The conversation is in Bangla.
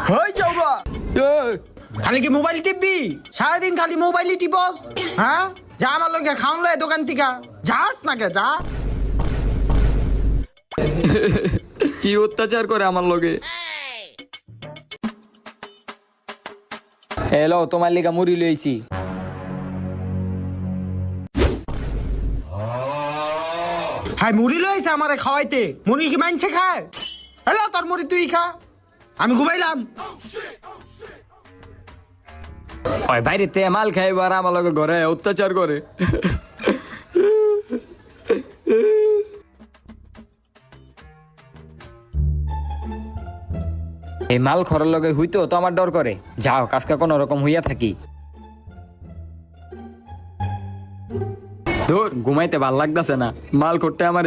হয়ে যাও বা খালি কি মোবাইল টিপবি সারাদিন খালি মোবাইলই টিপস হ্যাঁ যা আমার লগে খাওন লয় দোকান থেকে যাস না কে যা কি অত্যাচার করে আমার লগে। হ্যালো তোমার লিগা মুড়ি লইছি। হাই মুড়ি লইছে আমারে খাওয়াইতে মুড়ি কি মানছে খায় হ্যালো তোর মুড়ি তুই খা আমি ঘুমাইলাম। ওই বাইরে তে মাল খাইবার আমার লগে ঘরে অত্যাচার করে। এই মাল খরর লগে হইতো তো আমার ডর করে। যাও কাজকা কোন রকম হইয়া থাকি। ধুর ঘুমাইতে ভাল লাগতাছে না, মাল করতে আমার